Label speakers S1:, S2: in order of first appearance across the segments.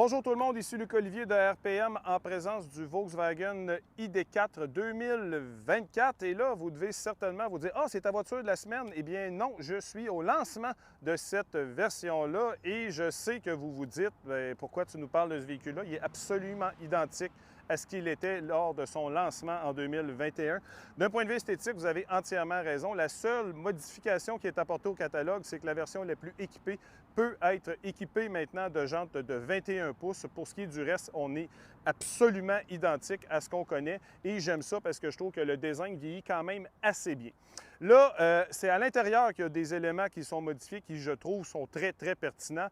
S1: Bonjour tout le monde, ici Luc Olivier de RPM en présence du Volkswagen ID4 2024. Et là, vous devez certainement vous dire « Ah, c'est ta voiture de la semaine ». Eh bien non, je suis au lancement de cette version-là et je sais que vous vous dites « Pourquoi tu nous parles de ce véhicule-là? » Il est absolument identique à ce qu'il était lors de son lancement en 2021. D'un point de vue esthétique, vous avez entièrement raison. La seule modification qui est apportée au catalogue, c'est que la version la plus équipée peut être équipée maintenant de jantes de 21 pouces. Pour ce qui est du reste, on est absolument identique à ce qu'on connaît et j'aime ça parce que je trouve que le design vieillit quand même assez bien. Là, c'est à l'intérieur qu'il y a des éléments qui sont modifiés qui, je trouve, sont très, très pertinents.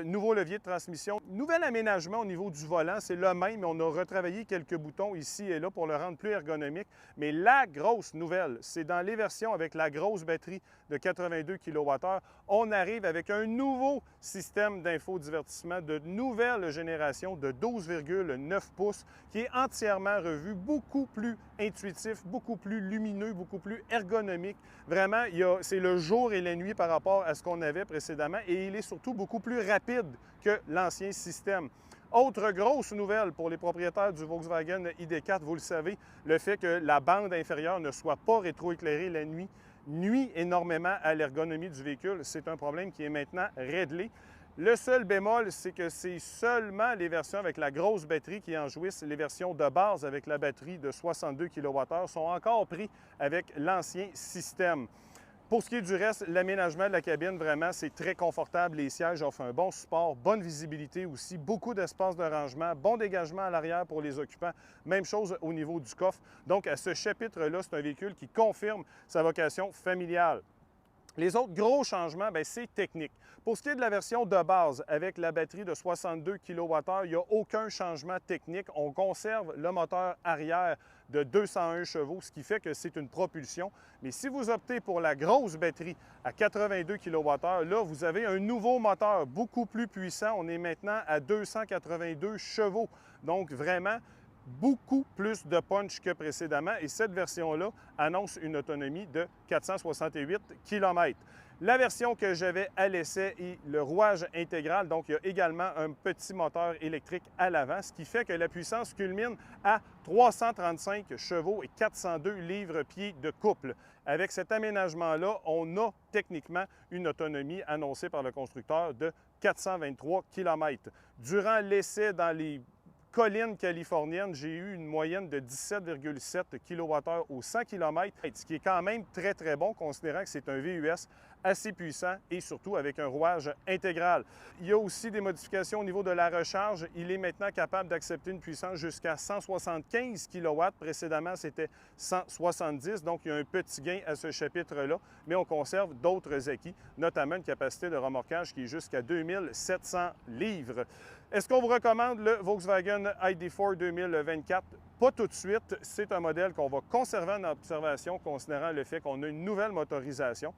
S1: Nouveau levier de transmission, nouvel aménagement au niveau du volant, c'est le même, mais on a retravaillé quelques boutons ici et là pour le rendre plus ergonomique. Mais la grosse nouvelle, c'est dans les versions avec la grosse batterie de 82 kWh, on arrive avec un nouveau système d'infodivertissement de nouvelle génération de 12,9 pouces qui est entièrement revu, beaucoup plus intuitif, beaucoup plus lumineux, beaucoup plus ergonomique. Vraiment, c'est le jour et la nuit par rapport à ce qu'on avait précédemment et il est surtout beaucoup plus rapide que l'ancien système. Autre grosse nouvelle pour les propriétaires du Volkswagen ID4, vous le savez, le fait que la bande inférieure ne soit pas rétroéclairée la nuit nuit énormément à l'ergonomie du véhicule. C'est un problème qui est maintenant réglé. Le seul bémol, c'est que c'est seulement les versions avec la grosse batterie qui en jouissent. Les versions de base avec la batterie de 62 kWh sont encore pris avec l'ancien système. Pour ce qui est du reste, l'aménagement de la cabine, vraiment, c'est très confortable. Les sièges offrent un bon support, bonne visibilité aussi, beaucoup d'espace de rangement, bon dégagement à l'arrière pour les occupants. Même chose au niveau du coffre. Donc, à ce chapitre-là, c'est un véhicule qui confirme sa vocation familiale. Les autres gros changements, c'est technique. Pour ce qui est de la version de base, avec la batterie de 62 kWh, il n'y a aucun changement technique. On conserve le moteur arrière de 201 chevaux, ce qui fait que c'est une propulsion. Mais si vous optez pour la grosse batterie à 82 kWh, là, vous avez un nouveau moteur beaucoup plus puissant. On est maintenant à 282 chevaux. Donc, vraiment, beaucoup plus de punch que précédemment et cette version-là annonce une autonomie de 468 km. La version que j'avais à l'essai est le rouage intégral, donc il y a également un petit moteur électrique à l'avant, ce qui fait que la puissance culmine à 335 chevaux et 402 livres-pieds de couple. Avec cet aménagement-là, on a techniquement une autonomie annoncée par le constructeur de 423 km. Durant l'essai dans les collines californiennes, j'ai eu une moyenne de 17,7 kWh au 100 km, ce qui est quand même très, très bon, considérant que c'est un VUS assez puissant et surtout avec un rouage intégral. Il y a aussi des modifications au niveau de la recharge. Il est maintenant capable d'accepter une puissance jusqu'à 175 kW. Précédemment, c'était 170, donc il y a un petit gain à ce chapitre-là, mais on conserve d'autres acquis, notamment une capacité de remorquage qui est jusqu'à 2700 livres. Est-ce qu'on vous recommande le Volkswagen ID4 2024? Pas tout de suite. C'est un modèle qu'on va conserver en observation, considérant le fait qu'on a une nouvelle motorisation.